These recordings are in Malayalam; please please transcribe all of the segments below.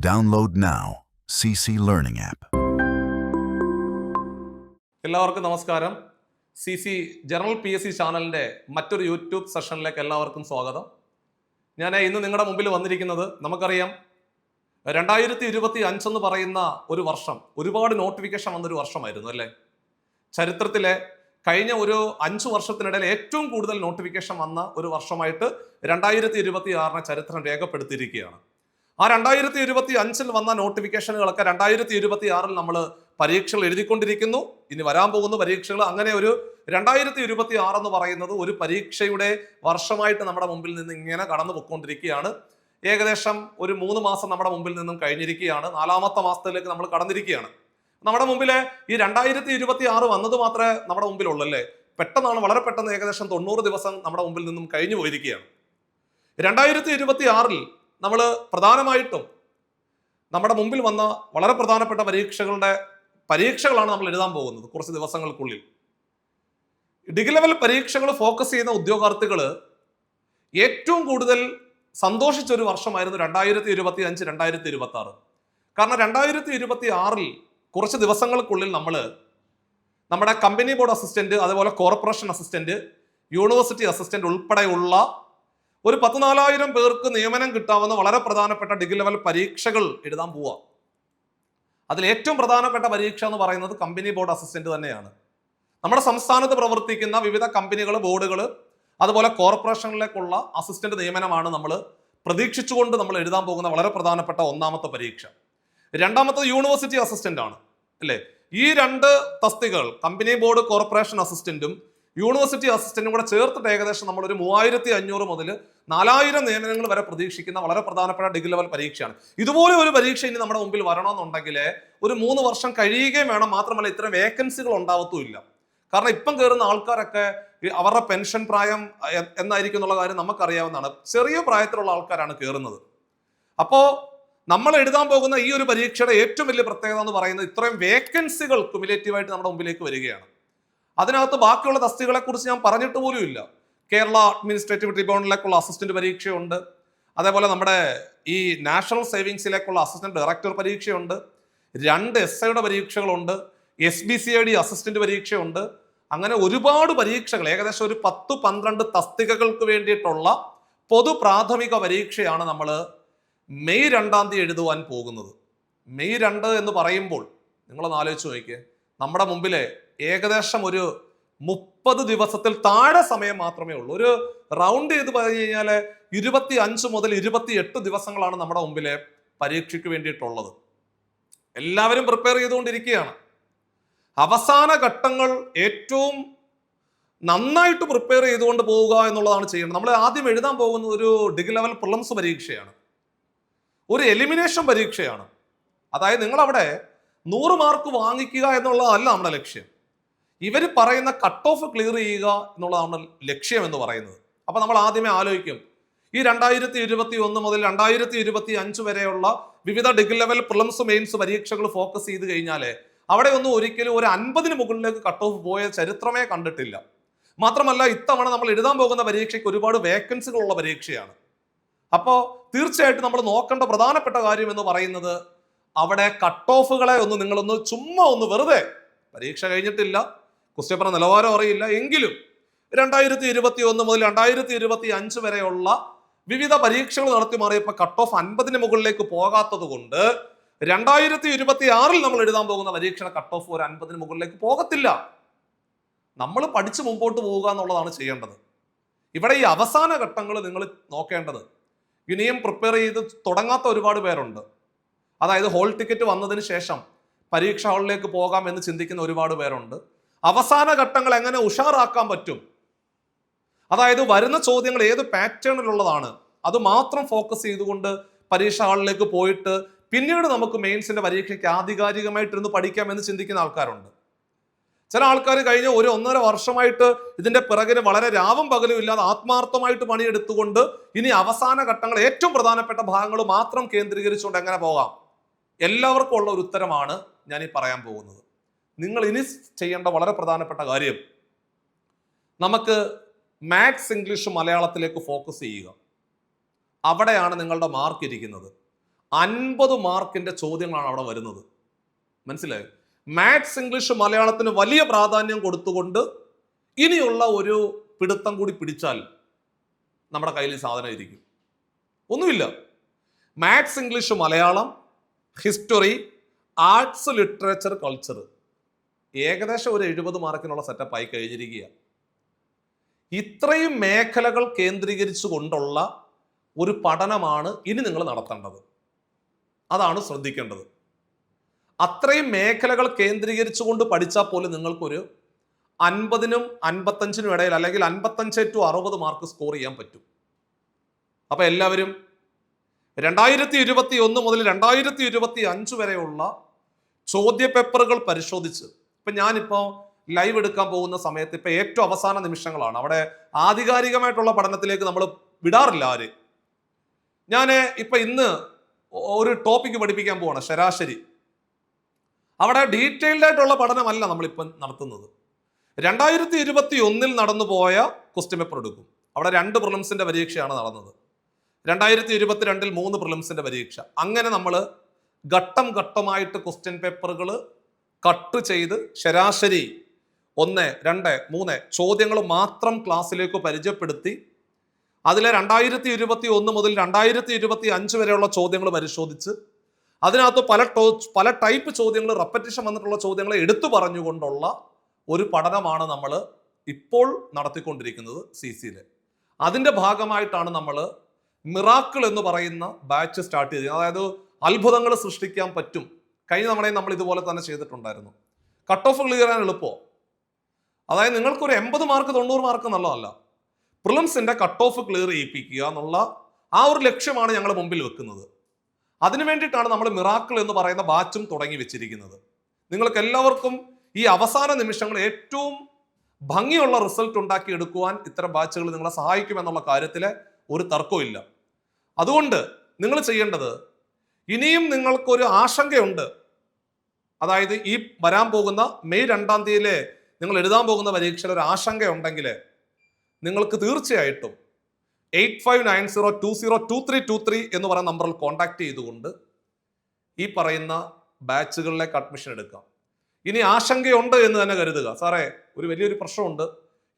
Download now. CC Learning app. എല്ലാവർക്കും നമസ്കാരം. ജനറൽ PSC ചാനലിൻ്റെ മറ്റൊരു യൂട്യൂബ് സെഷനിലേക്ക് എല്ലാവർക്കും സ്വാഗതം. ഞാൻ ഇന്ന് നിങ്ങളുടെ മുമ്പിൽ വന്നിരിക്കുന്നത്, നമുക്കറിയാം 2025 എന്ന് പറയുന്ന ഒരു വർഷം ഒരുപാട് നോട്ടിഫിക്കേഷൻ വന്നൊരു വർഷമായിരുന്നു അല്ലേ. ചരിത്രത്തിലെ കഴിഞ്ഞ ഒരു 5 വർഷത്തിനിടയിൽ ഏറ്റവും കൂടുതൽ നോട്ടിഫിക്കേഷൻ വന്ന ഒരു വർഷമായിട്ട് 2026 ചരിത്രം രേഖപ്പെടുത്തിയിരിക്കുകയാണ്. ആ 2025 വന്ന നോട്ടിഫിക്കേഷനുകളൊക്കെ 2026 നമ്മൾ പരീക്ഷകൾ എഴുതിക്കൊണ്ടിരിക്കുന്നു. ഇനി വരാൻ പോകുന്ന പരീക്ഷകൾ, അങ്ങനെ ഒരു 2026 എന്ന് പറയുന്നത് ഒരു പരീക്ഷയുടെ വർഷമായിട്ട് നമ്മുടെ മുമ്പിൽ നിന്ന് ഇങ്ങനെ കടന്നു പൊയ്ക്കൊണ്ടിരിക്കുകയാണ്. ഏകദേശം ഒരു 3 മാസം നമ്മുടെ മുമ്പിൽ നിന്നും കഴിഞ്ഞിരിക്കുകയാണ്. 4ാമത്തെ മാസത്തിലേക്ക് നമ്മൾ കടന്നിരിക്കുകയാണ്. നമ്മുടെ മുമ്പിൽ ഈ 2026 വന്നത് മാത്രമേ നമ്മുടെ മുമ്പിലുള്ളൂ അല്ലേ. പെട്ടെന്നാണ്, വളരെ പെട്ടെന്ന്, ഏകദേശം 90 ദിവസം നമ്മുടെ മുമ്പിൽ നിന്നും കഴിഞ്ഞു പോയിരിക്കുകയാണ്. 2026 നമ്മൾ പ്രധാനമായിട്ടും നമ്മുടെ മുമ്പിൽ വന്ന വളരെ പ്രധാനപ്പെട്ട പരീക്ഷകളാണ് നമ്മൾ എഴുതാൻ പോകുന്നത്. കുറച്ച് ദിവസങ്ങൾക്കുള്ളിൽ ഡിഗ്രി ലെവൽ പരീക്ഷകൾ ഫോക്കസ് ചെയ്യുന്ന ഉദ്യോഗാർത്ഥികൾ ഏറ്റവും കൂടുതൽ സന്തോഷിച്ചൊരു വർഷമായിരുന്നു 2025, 2026. കാരണം 2026 കുറച്ച് ദിവസങ്ങൾക്കുള്ളിൽ നമ്മുടെ കമ്പനി ബോർഡ് അസിസ്റ്റന്റ്, അതുപോലെ കോർപ്പറേഷൻ അസിസ്റ്റന്റ്, യൂണിവേഴ്സിറ്റി അസിസ്റ്റന്റ് ഉൾപ്പെടെയുള്ള ഒരു 14,000 പേർക്ക് നിയമനം കിട്ടാവുന്ന വളരെ പ്രധാനപ്പെട്ട ഡിഗ്രി ലെവൽ പരീക്ഷകൾ എഴുതാൻ പോവുക. അതിൽ ഏറ്റവും പ്രധാനപ്പെട്ട പരീക്ഷ എന്ന് പറയുന്നത് കമ്പനി ബോർഡ് അസിസ്റ്റന്റ് തന്നെയാണ്. നമ്മുടെ സംസ്ഥാനത്ത് പ്രവർത്തിക്കുന്ന വിവിധ കമ്പനികൾ, ബോർഡുകൾ, അതുപോലെ കോർപ്പറേഷനിലേക്കുള്ള അസിസ്റ്റന്റ് നിയമനമാണ് നമ്മൾ പ്രതീക്ഷിച്ചുകൊണ്ട് നമ്മൾ എഴുതാൻ പോകുന്ന വളരെ പ്രധാനപ്പെട്ട ഒന്നാമത്തെ പരീക്ഷ. രണ്ടാമത്തെ യൂണിവേഴ്സിറ്റി അസിസ്റ്റന്റ് ആണ് അല്ലേ. ഈ 2 തസ്തികകൾ, കമ്പനി ബോർഡ് കോർപ്പറേഷൻ അസിസ്റ്റന്റും യൂണിവേഴ്സിറ്റി അസിസ്റ്റന്റും കൂടെ ചേർത്തിട്ട് ഏകദേശം നമ്മളൊരു 3500 മുതൽ 4000 നിയമനങ്ങൾ വരെ പ്രതീക്ഷിക്കുന്ന വളരെ പ്രധാനപ്പെട്ട ഡിഗ്രി ലെവൽ പരീക്ഷയാണ്. ഇതുപോലെ ഒരു പരീക്ഷ ഇനി നമ്മുടെ മുമ്പിൽ വരണമെന്നുണ്ടെങ്കിൽ ഒരു 3 വർഷം കഴിയുകയും വേണം. മാത്രമല്ല ഇത്തരം വേക്കൻസികൾ ഉണ്ടാവത്തുമില്ല. കാരണം ഇപ്പം കയറുന്ന ആൾക്കാരൊക്കെ അവരുടെ പെൻഷൻ പ്രായം എന്നായിരിക്കും എന്നുള്ള കാര്യം നമുക്കറിയാവുന്നതാണ്. ചെറിയ പ്രായത്തിലുള്ള ആൾക്കാരാണ് കയറുന്നത്. അപ്പോൾ നമ്മൾ എഴുതാൻ പോകുന്ന ഈ ഒരു പരീക്ഷയുടെ ഏറ്റവും വലിയ പ്രത്യേകത എന്ന് പറയുന്നത് ഇത്രയും വേക്കൻസികൾ ക്യുമുലേറ്റീവായിട്ട് നമ്മുടെ മുമ്പിലേക്ക് വരികയാണ്. അതിനകത്ത് ബാക്കിയുള്ള തസ്തികളെ കുറിച്ച് ഞാൻ പറഞ്ഞിട്ട് പോലും ഇല്ല. കേരള അഡ്മിനിസ്ട്രേറ്റീവ് ട്രിബ്യൂണലിലേക്കുള്ള അസിസ്റ്റന്റ് പരീക്ഷയുണ്ട്. അതേപോലെ നമ്മുടെ ഈ നാഷണൽ സേവിങ്സിലേക്കുള്ള അസിസ്റ്റന്റ് ഡയറക്ടർ പരീക്ഷയുണ്ട്. 2 SIയുടെ പരീക്ഷകളുണ്ട്. SBCID അസിസ്റ്റന്റ് പരീക്ഷയുണ്ട്. അങ്ങനെ ഒരുപാട് പരീക്ഷകൾ, ഏകദേശം ഒരു 10-12 തസ്തികകൾക്ക് വേണ്ടിയിട്ടുള്ള പൊതു പ്രാഥമിക പരീക്ഷയാണ് നമ്മൾ മെയ് 2-ാം തീയതി എഴുതുവാൻ പോകുന്നത്. മെയ് 2 എന്ന് പറയുമ്പോൾ നിങ്ങളൊന്ന് ആലോചിച്ച് നോക്കിയേ, നമ്മുടെ മുമ്പിലെ ഏകദേശം ഒരു 30 ദിവസത്തിൽ താഴെ സമയം മാത്രമേ ഉള്ളൂ. ഒരു റൗണ്ട് ചെയ്ത് പറഞ്ഞു കഴിഞ്ഞാൽ 25 മുതൽ 28 ദിവസങ്ങളാണ് നമ്മുടെ മുമ്പിലെ പരീക്ഷയ്ക്ക് വേണ്ടിയിട്ടുള്ളത്. എല്ലാവരും പ്രിപ്പയർ ചെയ്തുകൊണ്ടിരിക്കുകയാണ്. അവസാന ഘട്ടങ്ങൾ ഏറ്റവും നന്നായിട്ട് പ്രിപ്പയർ ചെയ്തുകൊണ്ട് പോവുക എന്നുള്ളതാണ് ചെയ്യേണ്ടത്. നമ്മൾ ആദ്യം എഴുതാൻ പോകുന്നത് ഒരു ഡിഗ്രി ലെവൽ പ്രിലിംസ് പരീക്ഷയാണ്, ഒരു എലിമിനേഷൻ പരീക്ഷയാണ്. അതായത് നിങ്ങളവിടെ 100 മാർക്ക് വാങ്ങിക്കുക എന്നുള്ളതല്ല നമ്മുടെ ലക്ഷ്യം. ഇവർ പറയുന്ന കട്ട് ഓഫ് ക്ലിയർ ചെയ്യുക എന്നുള്ളതാണ് ലക്ഷ്യം എന്ന് പറയുന്നത്. അപ്പൊ നമ്മൾ ആദ്യമേ ആലോചിക്കും, ഈ 2021 മുതൽ 2025 വരെയുള്ള വിവിധ ഡിഗ്രി ലെവൽ പ്രിലിംസ് മെയിൻസ് പരീക്ഷകൾ ഫോക്കസ് ചെയ്ത് കഴിഞ്ഞാൽ അവിടെ ഒന്നും ഒരിക്കലും ഒരു 50-ന് മുകളിലേക്ക് കട്ട് ഓഫ് പോയ ചരിത്രമേ കണ്ടിട്ടില്ല. മാത്രമല്ല ഇത്തവണ നമ്മൾ എഴുതാൻ പോകുന്ന പരീക്ഷയ്ക്ക് ഒരുപാട് വേക്കൻസികളുള്ള പരീക്ഷയാണ്. അപ്പോൾ തീർച്ചയായിട്ടും നമ്മൾ നോക്കേണ്ട പ്രധാനപ്പെട്ട കാര്യം എന്ന് പറയുന്നത് അവിടെ കട്ട് ഓഫുകളെ നിങ്ങളൊന്ന് ചുമ്മാ വെറുതെ, പരീക്ഷ കഴിഞ്ഞിട്ടില്ല, ക്വസ്റ്റ്യൻ പേപ്പർ നിലവാരം അറിയില്ല, എങ്കിലും 2021 മുതൽ 2025 വരെയുള്ള വിവിധ പരീക്ഷകൾ നടത്തി മാറിയപ്പോൾ കട്ട് ഓഫ് 50-ന് മുകളിലേക്ക് പോകാത്തത് കൊണ്ട് 2026 നമ്മൾ എഴുതാൻ പോകുന്ന പരീക്ഷയുടെ കട്ട് ഓഫ് ഒരു 50-ന് മുകളിലേക്ക് പോകത്തില്ല. നമ്മൾ പഠിച്ച് മുമ്പോട്ട് പോവുക എന്നുള്ളതാണ് ചെയ്യേണ്ടത്. ഇവിടെ ഈ അവസാന ഘട്ടങ്ങൾ നിങ്ങൾ നോക്കേണ്ടത്, ഇനിയും പ്രിപ്പയർ ചെയ്ത് തുടങ്ങാത്ത ഒരുപാട് പേരുണ്ട്. അതായത് ഹോൾ ടിക്കറ്റ് വന്നതിന് ശേഷം പരീക്ഷ ഹാളിലേക്ക് പോകാം എന്ന് ചിന്തിക്കുന്ന ഒരുപാട് പേരുണ്ട്. അവസാന ഘട്ടങ്ങൾ എങ്ങനെ ഉഷാറാക്കാൻ പറ്റും, അതായത് വരുന്ന ചോദ്യങ്ങൾ ഏത് പാറ്റേണിലുള്ളതാണ്, അത് മാത്രം ഫോക്കസ് ചെയ്തുകൊണ്ട് പരീക്ഷ ഹാളിലേക്ക് പോയിട്ട് പിന്നീട് നമുക്ക് മെയിൻസിന്റെ പരീക്ഷയ്ക്ക് ആധികാരികമായിട്ടിരുന്ന് പഠിക്കാം എന്ന് ചിന്തിക്കുന്ന ആൾക്കാരുണ്ട്. ചില ആൾക്കാർ കഴിഞ്ഞ 1-1.5 വർഷമായിട്ട് ഇതിന്റെ പിറകിന് വളരെ രാവും പകലും ഇല്ലാതെ ആത്മാർത്ഥമായിട്ട് പണിയെടുത്തുകൊണ്ട് ഇനി അവസാന ഘട്ടങ്ങൾ, ഏറ്റവും പ്രധാനപ്പെട്ട ഭാഗങ്ങൾ മാത്രം കേന്ദ്രീകരിച്ചുകൊണ്ട് എങ്ങനെ പോകാം. എല്ലാവർക്കും ഉള്ള ഒരു ഉത്തരമാണ് ഞാൻ ഈ പറയാൻ പോകുന്നത്. നിങ്ങൾ ഇനി ചെയ്യേണ്ട വളരെ പ്രധാനപ്പെട്ട കാര്യം, നമുക്ക് മാത്സ്, ഇംഗ്ലീഷ്, മലയാളത്തിലേക്ക് ഫോക്കസ് ചെയ്യുക. അവിടെയാണ് നിങ്ങളുടെ മാർക്ക് ഇരിക്കുന്നത്. 50 മാർക്കിന്റെ ചോദ്യങ്ങളാണ് അവിടെ വരുന്നത്. മനസ്സിലായോ? മാത്സ്, ഇംഗ്ലീഷ്, മലയാളത്തിന് വലിയ പ്രാധാന്യം കൊടുത്തുകൊണ്ട് ഇനിയുള്ള ഒരു പിടുത്തം കൂടി പിടിച്ചാൽ നമ്മുടെ കയ്യിൽ ഈ സാധനം ഇരിക്കും. ഒന്നുമില്ല. Maths, English, Malayalam, history, arts, literature, culture ഏകദേശം ഒരു 70 മാർക്കിനുള്ള സെറ്റപ്പ് ആയി കഴിഞ്ഞിരിക്കുകയാണ്. ഇത്രയും മേഖലകൾ കേന്ദ്രീകരിച്ചു കൊണ്ടുള്ള ഒരു പഠനമാണ് ഇനി നിങ്ങൾ നടത്തേണ്ടത്. അതാണ് ശ്രദ്ധിക്കേണ്ടത്. അത്രയും മേഖലകൾ കേന്ദ്രീകരിച്ചുകൊണ്ട് പഠിച്ചാൽ പോലും നിങ്ങൾക്കൊരു 50നും 55നും ഇടയിൽ, അല്ലെങ്കിൽ 55 to 60 മാർക്ക് സ്കോർ ചെയ്യാൻ പറ്റും. അപ്പൊ എല്ലാവരും 2021 മുതൽ 2025 വരെയുള്ള ചോദ്യ പേപ്പറുകൾ പരിശോധിച്ച്, ഇപ്പൊ ഞാനിപ്പോ ലൈവ് എടുക്കാൻ പോകുന്ന സമയത്ത് ഇപ്പൊ ഏറ്റവും അവസാന നിമിഷങ്ങളാണ്. അവിടെ ആധികാരികമായിട്ടുള്ള പഠനത്തിലേക്ക് നമ്മൾ വിടാറില്ല ആര്. ഞാൻ ഇപ്പൊ ഇന്ന് ഒരു ടോപ്പിക്ക് പഠിപ്പിക്കാൻ പോവാണ്, ശരാശരി. അവിടെ ഡീറ്റെയിൽഡ് ആയിട്ടുള്ള പഠനമല്ല നമ്മളിപ്പം നടത്തുന്നത്. 2021 നടന്നു പോയ ക്വസ്റ്റ്യൻ പേപ്പർ എടുക്കും. അവിടെ 2 പ്രിലിംസിന്റെ പരീക്ഷയാണ് നടന്നത്. 2022 3 പ്രിലിംസിന്റെ പരീക്ഷ. അങ്ങനെ നമ്മൾ ഘട്ടം ഘട്ടമായിട്ട് ക്വസ്റ്റ്യൻ പേപ്പറുകൾ കട്ട് ചെയ്ത് ശരാശരി 1, 2, 3 ചോദ്യങ്ങൾ മാത്രം ക്ലാസ്സിലേക്ക് പരിചയപ്പെടുത്തി അതിലെ 2021 മുതൽ 2025 വരെയുള്ള ചോദ്യങ്ങൾ പരിശോധിച്ച് അതിനകത്ത് പല ടൈപ്പ് ചോദ്യങ്ങൾ, റെപ്പറ്റീഷൻ വന്നിട്ടുള്ള ചോദ്യങ്ങളെ എടുത്തു പറഞ്ഞുകൊണ്ടുള്ള ഒരു പഠനമാണ് നമ്മൾ ഇപ്പോൾ നടത്തിക്കൊണ്ടിരിക്കുന്നത് CCയിൽ. അതിൻ്റെ ഭാഗമായിട്ടാണ് നമ്മൾ മിറാക്കിൾ എന്ന് പറയുന്ന ബാച്ച് സ്റ്റാർട്ട് ചെയ്തത്. അതായത് അത്ഭുതങ്ങൾ സൃഷ്ടിക്കാൻ പറ്റും. കഴിഞ്ഞ തവണയും നമ്മൾ ഇതുപോലെ തന്നെ ചെയ്തിട്ടുണ്ടായിരുന്നു. കട്ട് ഓഫ് ക്ലിയർ ചെയ്യാൻ എളുപ്പമോ? അതായത് നിങ്ങൾക്കൊരു 80 മാർക്ക് 90 മാർക്ക് എന്നുള്ളതല്ല, പ്രിലിംസിന്റെ കട്ട് ഓഫ് ക്ലിയർ ചെയ്യിപ്പിക്കുക എന്നുള്ള ആ ഒരു ലക്ഷ്യമാണ് ഞങ്ങൾ മുമ്പിൽ വെക്കുന്നത്. അതിനു വേണ്ടിയിട്ടാണ് നമ്മൾ മിറാക്കിൾ എന്ന് പറയുന്ന ബാച്ചും തുടങ്ങി വെച്ചിരിക്കുന്നത്. നിങ്ങൾക്ക് എല്ലാവർക്കും ഈ അവസാന നിമിഷങ്ങൾ ഏറ്റവും ഭംഗിയുള്ള റിസൾട്ട് ഉണ്ടാക്കി എടുക്കുവാൻ ഇത്തരം ബാച്ചുകൾ നിങ്ങളെ സഹായിക്കുമെന്നുള്ള കാര്യത്തിൽ ഒരു തർക്കമില്ല. അതുകൊണ്ട് നിങ്ങൾ ചെയ്യേണ്ടത്, ഇനിയും നിങ്ങൾക്കൊരു ആശങ്കയുണ്ട്, അതായത് ഈ വരാൻ പോകുന്ന മെയ് 2-ാം തീയതിയിലെ നിങ്ങൾ എഴുതാൻ പോകുന്ന പരീക്ഷയിൽ ഒരു ആശങ്കയുണ്ടെങ്കിൽ നിങ്ങൾക്ക് തീർച്ചയായിട്ടും 8590202323 എന്ന് പറയുന്ന നമ്പറിൽ കോൺടാക്ട് ചെയ്തുകൊണ്ട് ഈ പറയുന്ന ബാച്ചുകളിലേക്ക് അഡ്മിഷൻ എടുക്കാം. ഇനി ആശങ്കയുണ്ട് എന്ന് തന്നെ കരുതുക. സാറേ, ഒരു വലിയൊരു പ്രശ്നമുണ്ട്,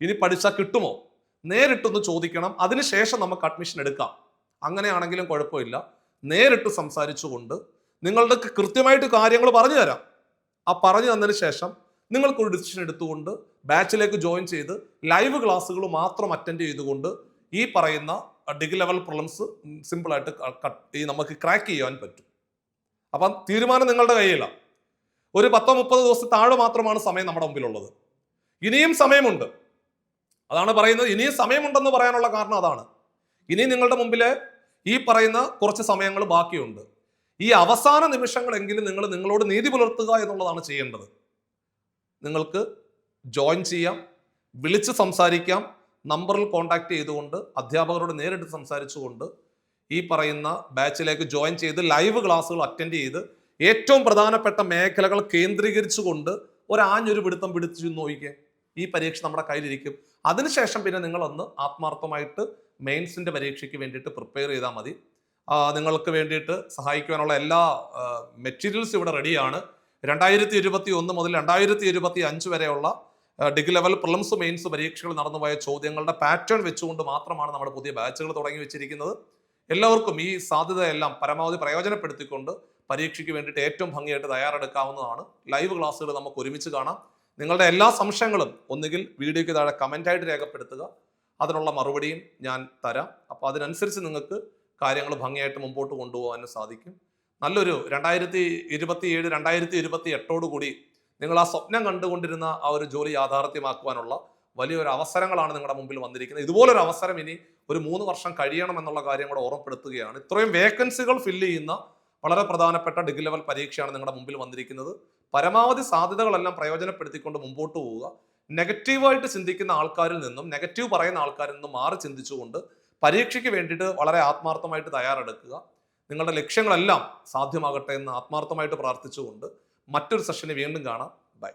ഇനി പഠിച്ചാൽ കിട്ടുമോ? നേരിട്ടൊന്ന് ചോദിക്കണം, അതിനുശേഷം നമുക്ക് അഡ്മിഷൻ എടുക്കാം. അങ്ങനെയാണെങ്കിലും കുഴപ്പമില്ല. നേരിട്ട് സംസാരിച്ചുകൊണ്ട് നിങ്ങളുടെ കൃത്യമായിട്ട് കാര്യങ്ങൾ പറഞ്ഞു തരാം. ആ പറഞ്ഞു തന്നതിന് ശേഷം നിങ്ങൾക്കൊരു ഡിസിഷൻ എടുത്തുകൊണ്ട് ബാച്ചിലേക്ക് ജോയിൻ ചെയ്ത് ലൈവ് ക്ലാസ്സുകൾ മാത്രം അറ്റൻഡ് ചെയ്തുകൊണ്ട് ഈ പറയുന്ന ഡിഗ്രി ലെവൽ പ്രിലിംസ് സിമ്പിളായിട്ട് നമുക്ക് ക്രാക്ക് ചെയ്യാൻ പറ്റും. അപ്പം തീരുമാനം നിങ്ങളുടെ കയ്യിലാണ്. ഒരു 10-30 ദിവസം താഴെ മാത്രമാണ് സമയം നമ്മുടെ മുമ്പിലുള്ളത്. ഇനിയും സമയമുണ്ട്. അതാണ് പറയുന്നത്, ഇനിയും സമയമുണ്ടെന്ന് പറയാനുള്ള കാരണം അതാണ്. ഇനി നിങ്ങളുടെ മുമ്പിൽ ഈ പറയുന്ന കുറച്ച് സമയങ്ങൾ ബാക്കിയുണ്ട്. ഈ അവസാന നിമിഷങ്ങളെങ്കിലും നിങ്ങൾ നിങ്ങളോട് നീതി പുലർത്തുക എന്നുള്ളതാണ് ചെയ്യേണ്ടത്. നിങ്ങൾക്ക് ജോയിൻ ചെയ്യാം, വിളിച്ച് സംസാരിക്കാം, നമ്പറിൽ കോൺടാക്ട് ചെയ്തുകൊണ്ട് അധ്യാപകരോട് നേരിട്ട് സംസാരിച്ചുകൊണ്ട് ഈ പറയുന്ന ബാച്ചിലേക്ക് ജോയിൻ ചെയ്ത് ലൈവ് ക്ലാസ്സുകൾ അറ്റൻഡ് ചെയ്ത് ഏറ്റവും പ്രധാനപ്പെട്ട മേഖലകൾ കേന്ദ്രീകരിച്ചുകൊണ്ട് ഒരാഞ്ഞൊരു പിടുത്തം പിടിച്ചു നോക്കിക്കേ. ഈ പരീക്ഷ നമ്മുടെ കയ്യിലിരിക്കും. അതിനുശേഷം പിന്നെ നിങ്ങളൊന്ന് ആത്മാർത്ഥമായിട്ട് മെയിൻസിന്റെ പരീക്ഷയ്ക്ക് വേണ്ടിയിട്ട് പ്രിപ്പയർ ചെയ്താൽ മതി. നിങ്ങൾക്ക് വേണ്ടിയിട്ട് സഹായിക്കുവാനുള്ള എല്ലാ മെറ്റീരിയൽസ് ഇവിടെ റെഡിയാണ്. 2021 മുതൽ 2025 വരെയുള്ള ഡിഗ്രി ലെവൽ പ്രിലിംസ് മെയിൻസ് പരീക്ഷകൾ നടന്നുപോയ ചോദ്യങ്ങളുടെ പാറ്റേൺ വെച്ചുകൊണ്ട് മാത്രമാണ് നമ്മൾ പുതിയ ബാച്ചുകൾ തുടങ്ങി വെച്ചിരിക്കുന്നത്. എല്ലാവർക്കും ഈ സാധ്യതയെല്ലാം പരമാവധി പ്രയോജനപ്പെടുത്തിക്കൊണ്ട് പരീക്ഷയ്ക്ക് വേണ്ടിയിട്ട് ഏറ്റവും ഭംഗിയായിട്ട് തയ്യാറെടുക്കാവുന്നതാണ്. ലൈവ് ക്ലാസ്സുകൾ നമുക്ക് ഒരുമിച്ച് കാണാം. നിങ്ങളുടെ എല്ലാ സംശയങ്ങളും ഒന്നുകിൽ വീഡിയോയ്ക്ക് താഴെ കമൻ്റായിട്ട് രേഖപ്പെടുത്തുക, അതിനുള്ള മറുപടിയും ഞാൻ തരാം. അപ്പോൾ അതിനനുസരിച്ച് നിങ്ങൾക്ക് കാര്യങ്ങൾ ഭംഗിയായിട്ട് മുമ്പോട്ട് കൊണ്ടുപോകാനും സാധിക്കും. നല്ലൊരു 2027 2028 കൂടി നിങ്ങൾ ആ സ്വപ്നം കണ്ടുകൊണ്ടിരുന്ന ആ ഒരു ജോലി യാഥാർത്ഥ്യമാക്കുവാനുള്ള വലിയൊരു അവസരങ്ങളാണ് നിങ്ങളുടെ മുമ്പിൽ വന്നിരിക്കുന്നത്. ഇതുപോലൊരു അവസരം ഇനി ഒരു 3 വർഷം കഴിയണം എന്നുള്ള കാര്യം കൂടെ ഓർമ്മപ്പെടുത്തുകയാണ്. ഇത്രയും വേക്കൻസികൾ ഫില്ല് ചെയ്യുന്ന വളരെ പ്രധാനപ്പെട്ട ഡിഗ്രി ലെവൽ പരീക്ഷയാണ് നിങ്ങളുടെ മുമ്പിൽ വന്നിരിക്കുന്നത്. പരമാവധി സാധ്യതകളെല്ലാം പ്രയോജനപ്പെടുത്തിക്കൊണ്ട് മുമ്പോട്ട് പോവുക. നെഗറ്റീവായിട്ട് ചിന്തിക്കുന്ന ആൾക്കാരിൽ നിന്നും, നെഗറ്റീവ് പറയുന്ന ആൾക്കാരിൽ നിന്നും മാറി ചിന്തിച്ചുകൊണ്ട് പരീക്ഷയ്ക്ക് വേണ്ടിയിട്ട് വളരെ ആത്മാർത്ഥമായിട്ട് തയ്യാറെടുക്കുക. നിങ്ങളുടെ ലക്ഷ്യങ്ങളെല്ലാം സാധ്യമാകട്ടെ എന്ന് ആത്മാർത്ഥമായിട്ട് പ്രാർത്ഥിച്ചുകൊണ്ട് മറ്റൊരു സെഷന് വീണ്ടും കാണാം. ബൈ.